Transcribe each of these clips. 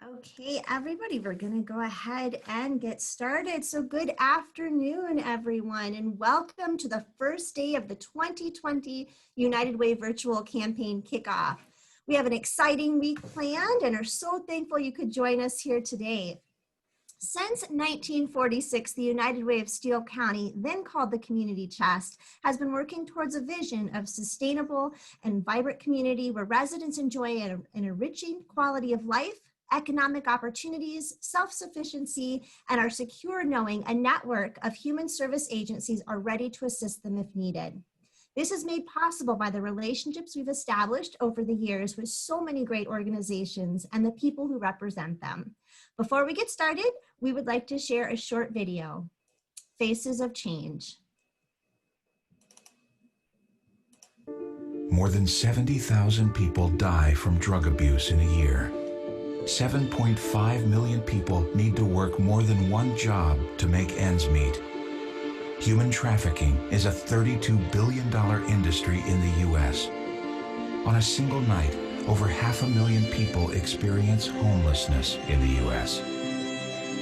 Okay, everybody, we're going to go ahead and get started. So good afternoon, everyone, and welcome to the first day of the 2020 United Way Virtual Campaign Kickoff. We have an exciting week planned and are so thankful you could join us here today. Since 1946, the United Way of Steele County, then called the Community Chest, has been working towards a vision of sustainable and vibrant community where residents enjoy an enriching quality of life, economic opportunities, self-sufficiency, and are secure knowing a network of human service agencies are ready to assist them if needed. This is made possible by the relationships we've established over the years with so many great organizations and the people who represent them. Before we get started, we would like to share a short video, Faces of Change. More than 70,000 people die from drug abuse in a year. 7.5 million people need to work more than one job to make ends meet. Human trafficking is a $32 billion industry in the U.S. On a single night, over 500,000 people experience homelessness in the U.S.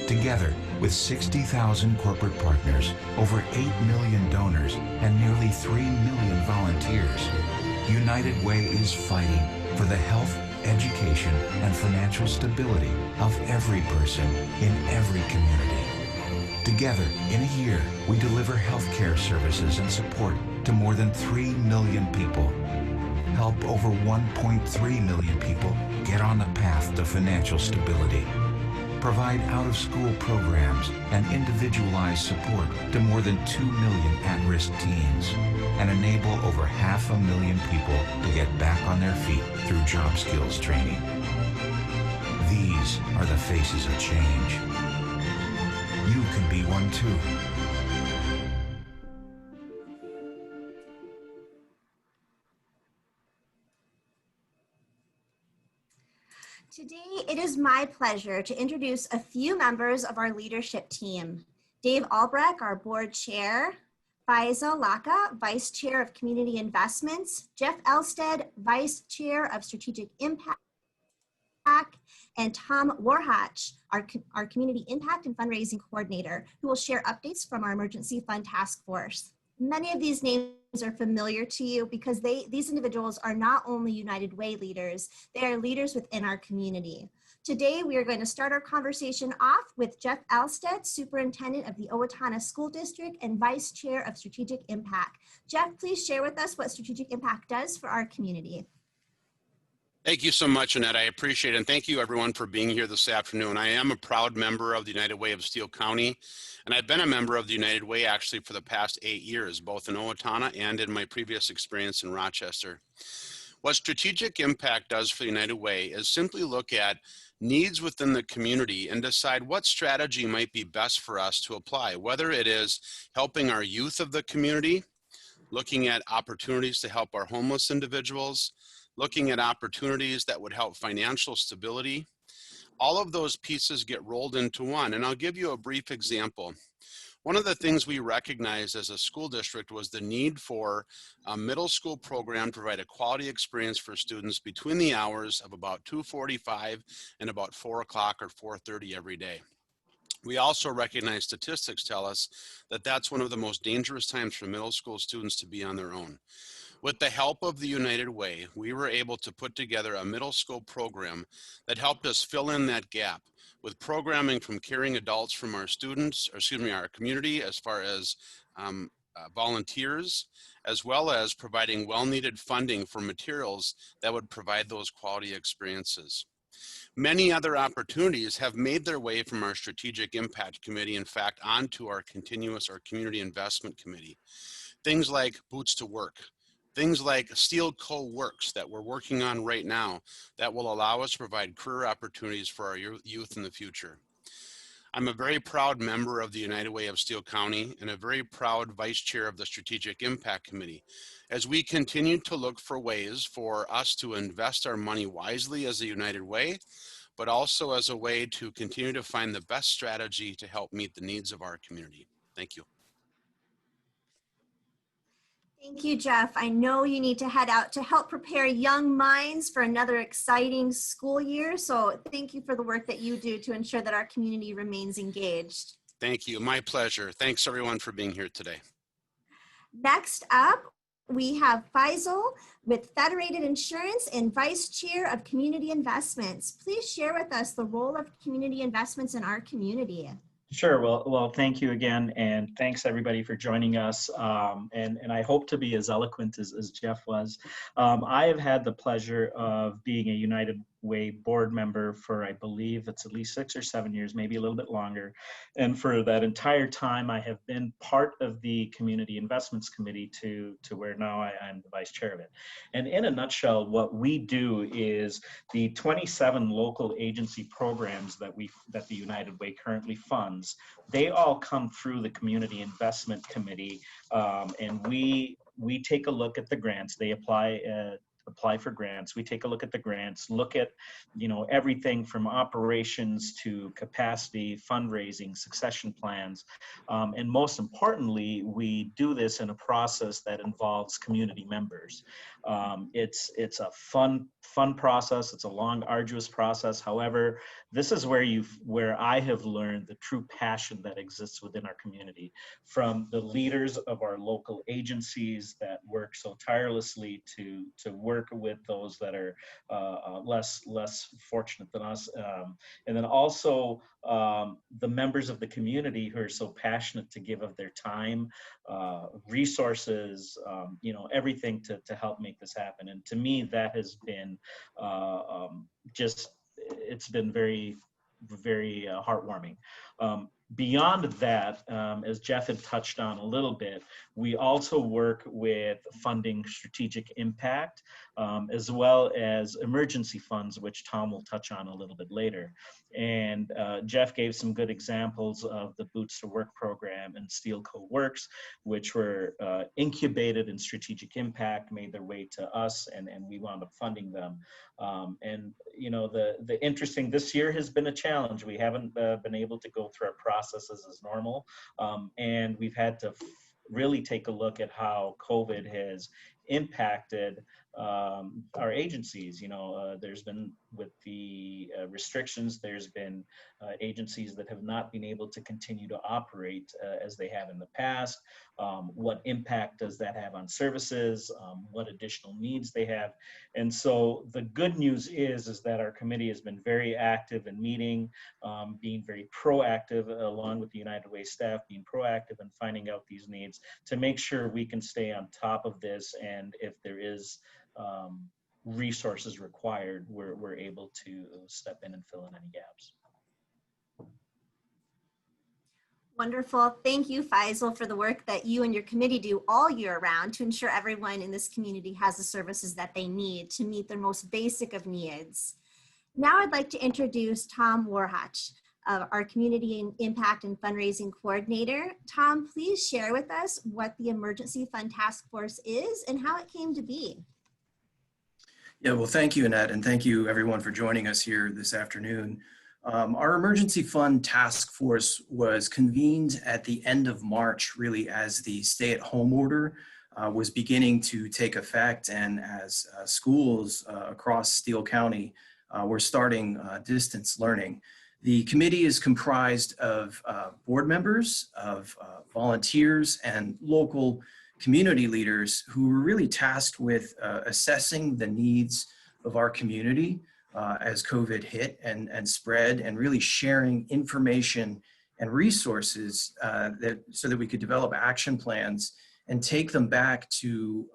Together, with 60,000 corporate partners, over 8 million donors, and nearly 3 million volunteers, United Way is fighting for the health, education, and financial stability of every person in every community. Together, in a year, we deliver healthcare services and support to more than 3 million people. Help over 1.3 million people get on the path to financial stability. Provide out-of-school programs and individualized support to more than 2 million at-risk teens, and enable over 500,000 people to get back on their feet through job skills training. These are the faces of change. You can be one too. Today, it is my pleasure to introduce a few members of our leadership team. Dave Albrecht, our board chair, Faizal Lakha, Vice Chair of Community Investments, Jeff Elstad, Vice Chair of Strategic Impact, and Tom Warhatch, our Community Impact and Fundraising Coordinator, who will share updates from our Emergency Fund Task Force. Many of these names are familiar to you because these individuals are not only United Way leaders, they are leaders within our community. Today, we are going to start our conversation off with Jeff Elstad, Superintendent of the Owatonna School District and Vice Chair of Strategic Impact. Jeff, please share with us what Strategic Impact does for our community. Thank you so much, Annette. I appreciate it. And thank you, everyone, for being here this afternoon. I am a proud member of the United Way of Steele County, and I've been a member of the United Way actually for the past 8 years, both in Owatonna and in my previous experience in Rochester. What Strategic Impact does for the United Way is simply look at needs within the community and decide what strategy might be best for us to apply, whether it is helping our youth of the community, looking at opportunities to help our homeless individuals, looking at opportunities that would help financial stability. All of those pieces get rolled into one, and I'll give you a brief example. One of the things we recognized as a school district was the need for a middle school program to provide a quality experience for students between the hours of about 2:45 and about 4 o'clock or 4:30 every day. We also recognize statistics tell us that that's one of the most dangerous times for middle school students to be on their own. With the help of the United Way, we were able to put together a middle school program that helped us fill in that gap with programming from caring adults from our students, or excuse me, our community, as far as volunteers, as well as providing well-needed funding for materials that would provide those quality experiences. Many other opportunities have made their way from our Strategic Impact Committee, in fact, onto our continuous or Community Investment Committee. Things like Boots to Work, things like Steele Co-Works that we're working on right now that will allow us to provide career opportunities for our youth in the future. I'm a very proud member of the United Way of Steele County and a very proud vice chair of the Strategic Impact Committee, as we continue to look for ways for us to invest our money wisely as a United Way, but also as a way to continue to find the best strategy to help meet the needs of our community. Thank you. Thank you, Jeff. I know you need to head out to help prepare young minds for another exciting school year. So thank you for the work that you do to ensure that our community remains engaged. Thank you. My pleasure. Thanks everyone for being here today. Next up, we have Faizal with Federated Insurance and Vice Chair of Community Investments. Please share with us the role of community investments in our community. Sure. Well, thank you again, and thanks everybody for joining us. And I hope to be as eloquent as Jeff was. I have had the pleasure of being a United Way board member for, I believe it's at least 6 or 7 years, maybe a little bit longer. And for that entire time, I have been part of the Community Investments Committee to where now I'm the vice chair of it. And in a nutshell, what we do is the 27 local agency programs that the United Way currently funds, they all come through the Community Investment Committee, and we take a look at the grants. They apply for grants. We take a look at the grants, look at, everything from operations to capacity, fundraising, succession plans. And most importantly, we do this in a process that involves community members. It's a fun process. It's a long, arduous process. However, this is where I have learned the true passion that exists within our community, from the leaders of our local agencies that work so tirelessly to work with those that are less fortunate than us, and then also the members of the community who are so passionate to give of their time, resources, everything to help make this happen. And to me, that has been it's been very, very heartwarming. Beyond that, as Jeff had touched on a little bit, we also work with funding strategic impact, as well as emergency funds, which Tom will touch on a little bit later. And Jeff gave some good examples of the Boots to Work program and Steele Co-Works, which were incubated in strategic impact, made their way to us, and we wound up funding them. And the interesting, this year has been a challenge. We haven't been able to go through our processes as normal, and we've had to really take a look at how COVID has impacted our agencies. There's been, with the restrictions, there's been agencies that have not been able to continue to operate as they have in the past. What impact does that have on services? What additional needs they have? And so the good news is that our committee has been very active in meeting, being very proactive, along with the United Way staff, being proactive in finding out these needs to make sure we can stay on top of this. And if there is resources required, we're able to step in and fill in any gaps. Wonderful. Thank you, Faizal, for the work that you and your committee do all year round to ensure everyone in this community has the services that they need to meet their most basic of needs. Now I'd like to introduce Tom Warhach, our Community Impact and Fundraising Coordinator. Tom, please share with us what the Emergency Fund Task Force is and how it came to be. Yeah, well, thank you, Annette, and thank you everyone for joining us here this afternoon. Our Emergency Fund Task Force was convened at the end of March, really as the stay-at-home order was beginning to take effect, and as schools across Steele County were starting distance learning. The committee is comprised of board members, of volunteers, and local community leaders who were really tasked with assessing the needs of our community as COVID hit and spread, and really sharing information and resources so that we could develop action plans and take them back to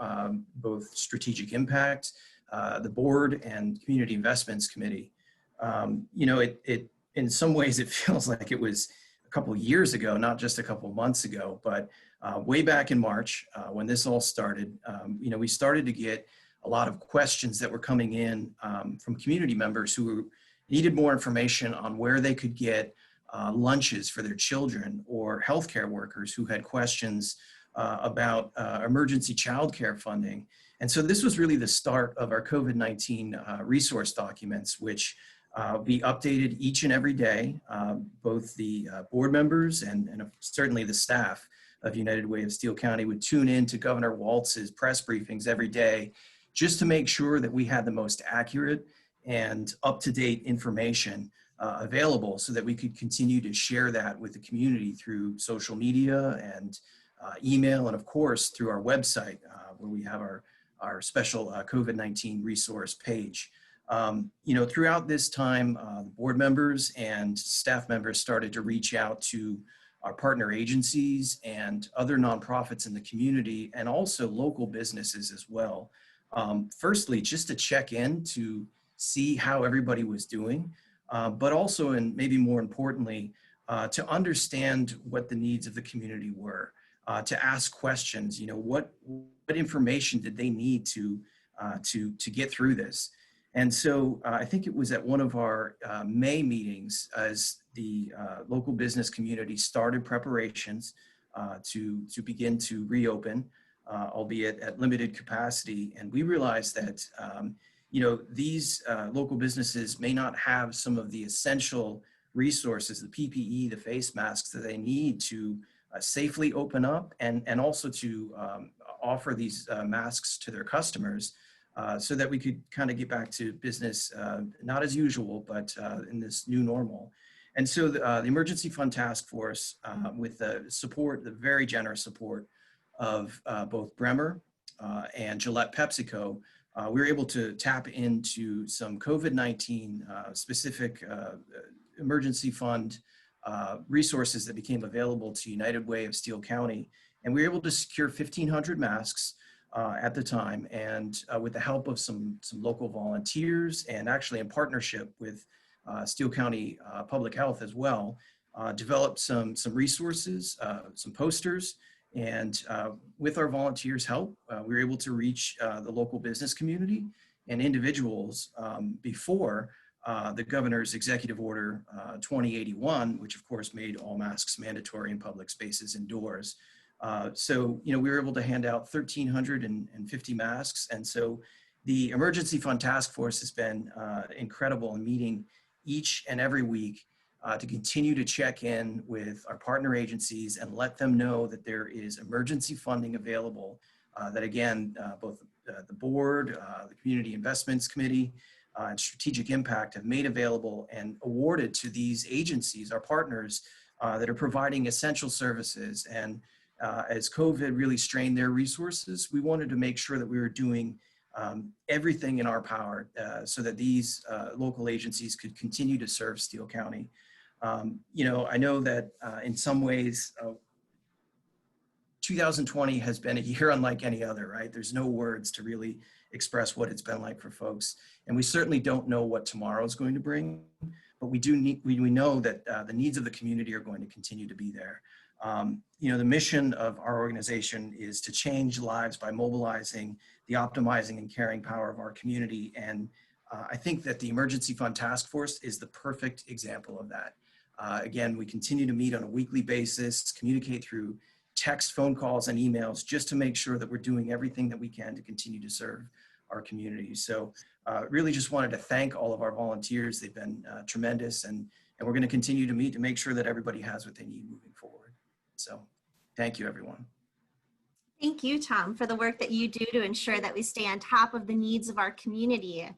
both Strategic Impact, the board, and Community Investments Committee. In some ways it feels like it was a couple of years ago, not just a couple of months ago, but way back in March when this all started, we started to get a lot of questions that were coming in from community members who needed more information on where they could get lunches for their children, or healthcare workers who had questions about emergency childcare funding. And so this was really the start of our COVID-19 resource documents, which we updated each and every day, both the board members and certainly the staff of United Way of Steele County would tune in to Governor Walz's press briefings every day just to make sure that we had the most accurate and up-to-date information available so that we could continue to share that with the community through social media and email, and of course through our website where we have our special COVID-19 resource page. Throughout this time, the board members and staff members started to reach out to our partner agencies and other nonprofits in the community, and also local businesses as well. Firstly, just to check in to see how everybody was doing, but also, and maybe more importantly, to understand what the needs of the community were, to ask questions. What information did they need to get through this? And so I think it was at one of our May meetings as the local business community started preparations to begin to reopen, albeit at limited capacity. And we realized that, these local businesses may not have some of the essential resources, the PPE, the face masks that they need to safely open up and also to offer these masks to their customers. So that we could kind of get back to business, not as usual, but in this new normal. And so the Emergency Fund Task Force, with the very generous support of both Bremer and Gillette PepsiCo, we were able to tap into some COVID-19 specific emergency fund resources that became available to United Way of Steele County. And we were able to secure 1,500 masks at the time, and with the help of some local volunteers, and actually in partnership with Steele County Public Health as well, developed some resources, some posters, and with our volunteers' help, we were able to reach the local business community and individuals before the governor's executive order 2081, which of course made all masks mandatory in public spaces indoors. So we were able to hand out 1,350 masks. And so the Emergency Fund Task Force has been incredible in meeting each and every week to continue to check in with our partner agencies and let them know that there is emergency funding available, that again, both the board, the Community Investments Committee, and Strategic Impact have made available and awarded to these agencies, our partners, that are providing essential services. And as COVID really strained their resources, we wanted to make sure that we were doing everything in our power so that these local agencies could continue to serve Steele County. I know that in some ways, 2020 has been a year unlike any other, right? There's no words to really express what it's been like for folks. And we certainly don't know what tomorrow is going to bring, but we know that the needs of the community are going to continue to be there. The mission of our organization is to change lives by mobilizing the optimizing and caring power of our community. And I think that the Emergency Fund Task Force is the perfect example of that. Again, we continue to meet on a weekly basis, communicate through text, phone calls, and emails, just to make sure that we're doing everything that we can to continue to serve our community. So really just wanted to thank all of our volunteers. They've been tremendous, and we're going to continue to meet to make sure that everybody has what they need moving forward. So thank you, everyone. Thank you, Tom, for the work that you do to ensure that we stay on top of the needs of our community.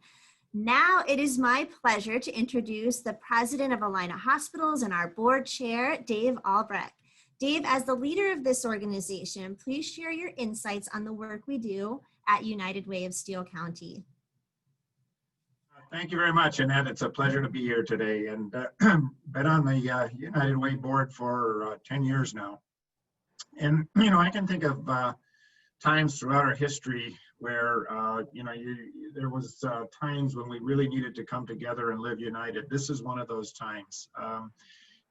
Now it is my pleasure to introduce the president of Allina Hospitals and our board chair, Dave Albrecht. Dave, as the leader of this organization, please share your insights on the work we do at United Way of Steele County. Thank you very much, Annette. It's a pleasure to be here today, and been on the United Way board for 10 years now. And, I can think of times throughout our history where, there was times when we really needed to come together and live united. This is one of those times.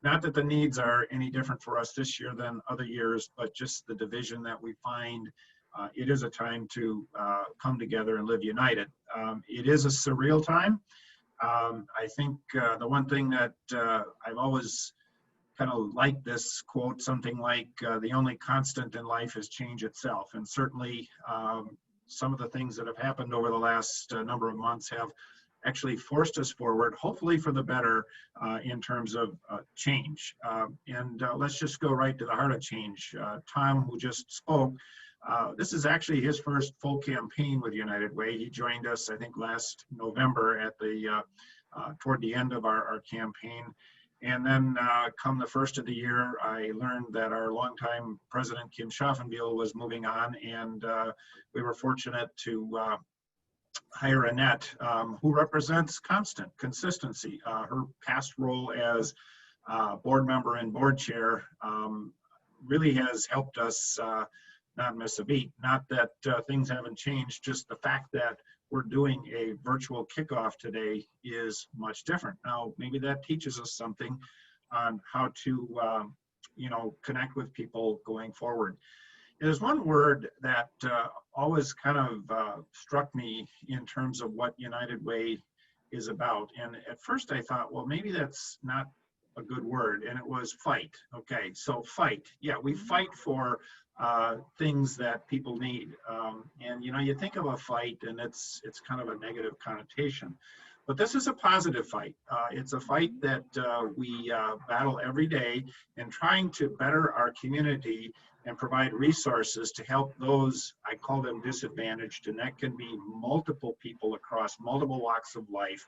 Not that the needs are any different for us this year than other years, but just the division that we find. It is a time to come together and live united. It is a surreal time. I think the one thing that I've always kind of liked this quote, something like, the only constant in life is change itself. And certainly some of the things that have happened over the last number of months have actually forced us forward, hopefully for the better, in terms of change. Let's just go right to the heart of change. Tom, who just spoke, this is actually his first full campaign with United Way. He joined us, I think, last November at the toward the end of our campaign. And then come the first of the year, I learned that our longtime president, Kim Schaffenbiel, was moving on, and we were fortunate to hire Annette, who represents consistency. Her past role as board member and board chair really has helped us not miss a beat. Not that things haven't changed, just the fact that we're doing a virtual kickoff today is much different. Now, maybe that teaches us something on how to, connect with people going forward. There's one word that always kind of struck me in terms of what United Way is about. And at first I thought, well, maybe that's not a good word, and it was fight. Okay, so fight. Yeah, we fight for things that people need. And you think of a fight and it's kind of a negative connotation, but this is a positive fight. It's a fight that we battle every day in trying to better our community and provide resources to help those, I call them disadvantaged, and that can be multiple people across multiple walks of life,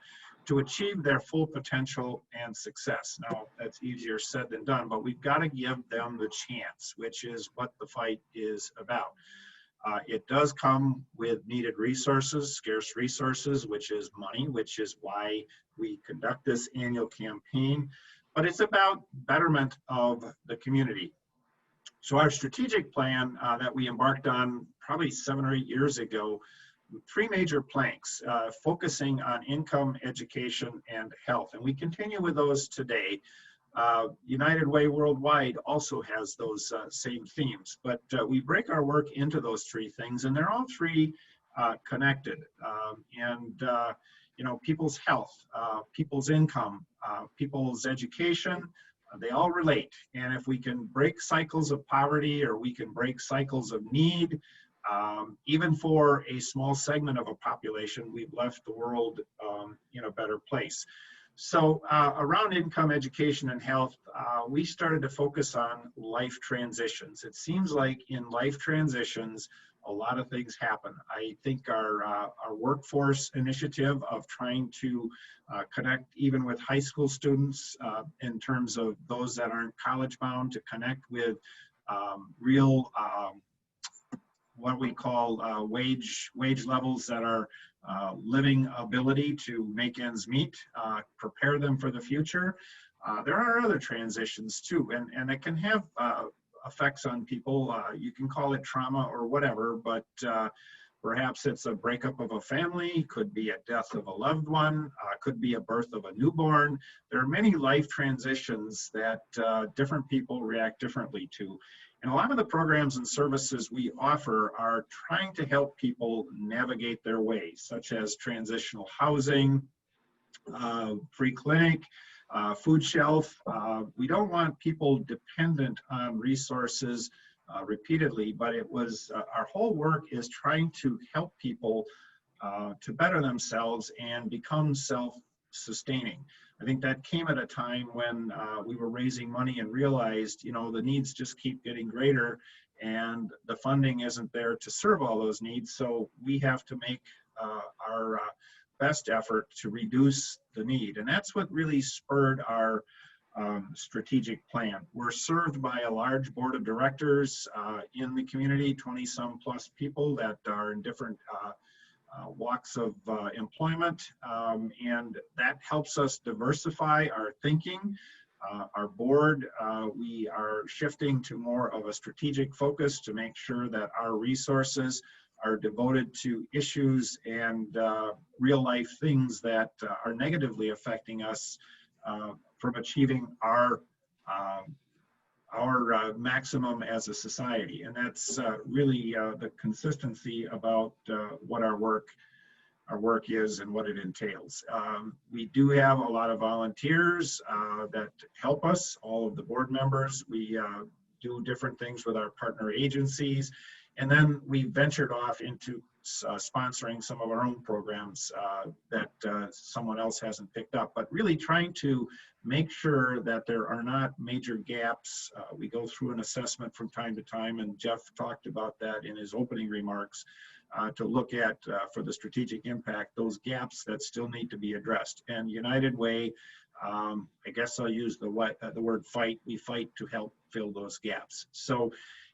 to achieve their full potential and success. Now, that's easier said than done, but we've got to give them the chance, which is what the fight is about. It does come with needed resources, scarce resources, which is money, which is why we conduct this annual campaign, but it's about betterment of the community. So our strategic plan that we embarked on probably 7 or 8 years ago, 3 major planks, focusing on income, education, and health. And we continue with those today. United Way Worldwide also has those same themes, but we break our work into those 3 things, and they're all 3 connected. People's health, people's income, people's education, they all relate. And if we can break cycles of poverty, or we can break cycles of need, even for a small segment of a population, we've left the world in a better place. So around income, education, and health, we started to focus on life transitions. It seems like in life transitions, a lot of things happen. I think our workforce initiative of trying to connect even with high school students in terms of those that aren't college bound, to connect with real what we call wage levels that are living ability to make ends meet, prepare them for the future. There are other transitions too, and it can have effects on people. You can call it trauma or whatever, but perhaps it's a breakup of a family, could be a death of a loved one, could be a birth of a newborn. There are many life transitions that different people react differently to. And a lot of the programs and services we offer are trying to help people navigate their way, such as transitional housing, free clinic, food shelf. We don't want people dependent on resources repeatedly, but it was our whole work is trying to help people to better themselves and become self-sustaining. I think that came at a time when we were raising money and realized, the needs just keep getting greater and the funding isn't there to serve all those needs. So we have to make our best effort to reduce the need. And that's what really spurred our strategic plan. We're served by a large board of directors in the community, 20-some plus people that are in different walks of employment, and that helps us diversify our thinking. Our board, we are shifting to more of a strategic focus to make sure that our resources are devoted to issues and real life things that are negatively affecting us from achieving our maximum as a society. And that's really the consistency about what our work is and what it entails. We do have a lot of volunteers that help us, all of the board members. We do different things with our partner agencies. And then we ventured off into sponsoring some of our own programs that someone else hasn't picked up, but really trying to make sure that there are not major gaps. We go through an assessment from time to time, and Jeff talked about that in his opening remarks, to look at, for the strategic impact, those gaps that still need to be addressed. And United Way, I guess I'll use the word fight. We fight to help fill those gaps. So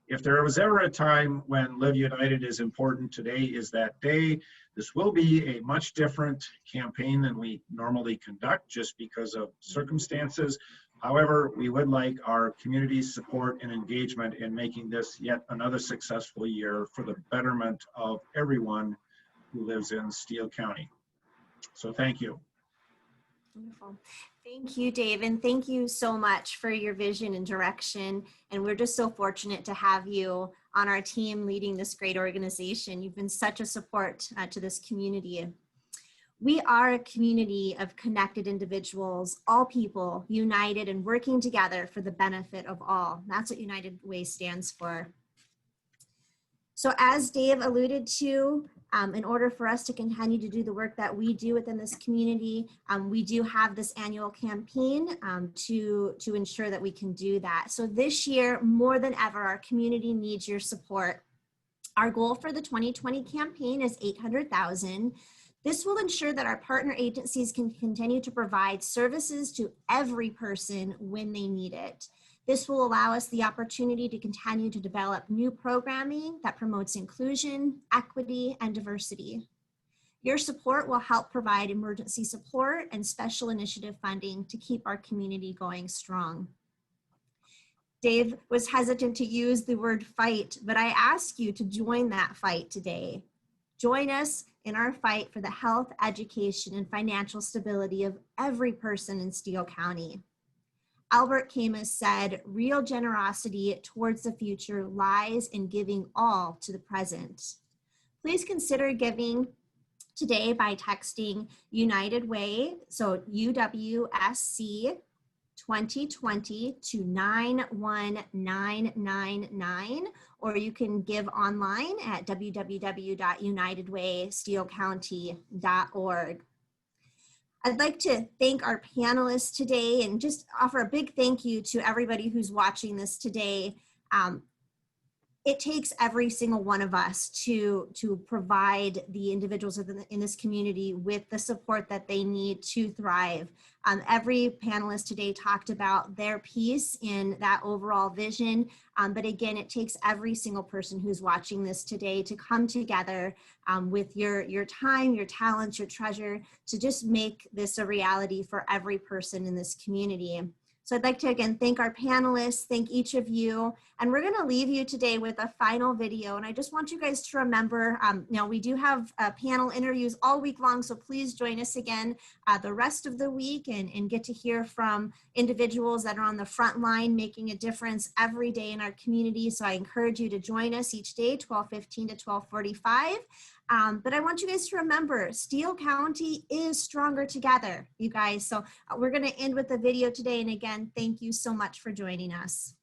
if there was ever a time when Live United is important, today is that day. This will be a much different campaign than we normally conduct just because of circumstances. However, we would like our community's support and engagement in making this yet another successful year for the betterment of everyone who lives in Steele County. So thank you. Wonderful. Thank you, Dave, and thank you so much for your vision and direction. And we're just so fortunate to have you on our team leading this great organization. You've been such a support to this community. We are a community of connected individuals, all people united and working together for the benefit of all. That's what United Way stands for. So as Dave alluded to, in order for us to continue to do the work that we do within this community, we do have this annual campaign to ensure that we can do that. So this year, more than ever, our community needs your support. Our goal for the 2020 campaign is $800,000. This will ensure that our partner agencies can continue to provide services to every person when they need it. This will allow us the opportunity to continue to develop new programming that promotes inclusion, equity, and diversity. Your support will help provide emergency support and special initiative funding to keep our community going strong. Dave was hesitant to use the word fight, but I ask you to join that fight today. Join us in our fight for the health, education, and financial stability of every person in Steele County. Albert Camus said, real generosity towards the future lies in giving all to the present. Please consider giving today by texting United Way, so UWSC 2020 to 91999, or you can give online at www.unitedwaysteelecounty.org. I'd like to thank our panelists today and just offer a big thank you to everybody who's watching this today. It takes every single one of us to provide the individuals in this community with the support that they need to thrive. Every panelist today talked about their piece in that overall vision, but again, it takes every single person who's watching this today to come together with your time, your talents, your treasure, to just make this a reality for every person in this community. So I'd like to again thank our panelists, thank each of you, and we're gonna leave you today with a final video. And I just want you guys to remember, now we do have panel interviews all week long, so please join us again the rest of the week and get to hear from individuals that are on the front line making a difference every day in our community. So I encourage you to join us each day, 12:15 to 12:45. But I want you guys to remember, Steele County is stronger together, you guys. So we're going to end with the video today. And again, thank you so much for joining us.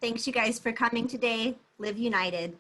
Thanks you guys for coming today. Live united.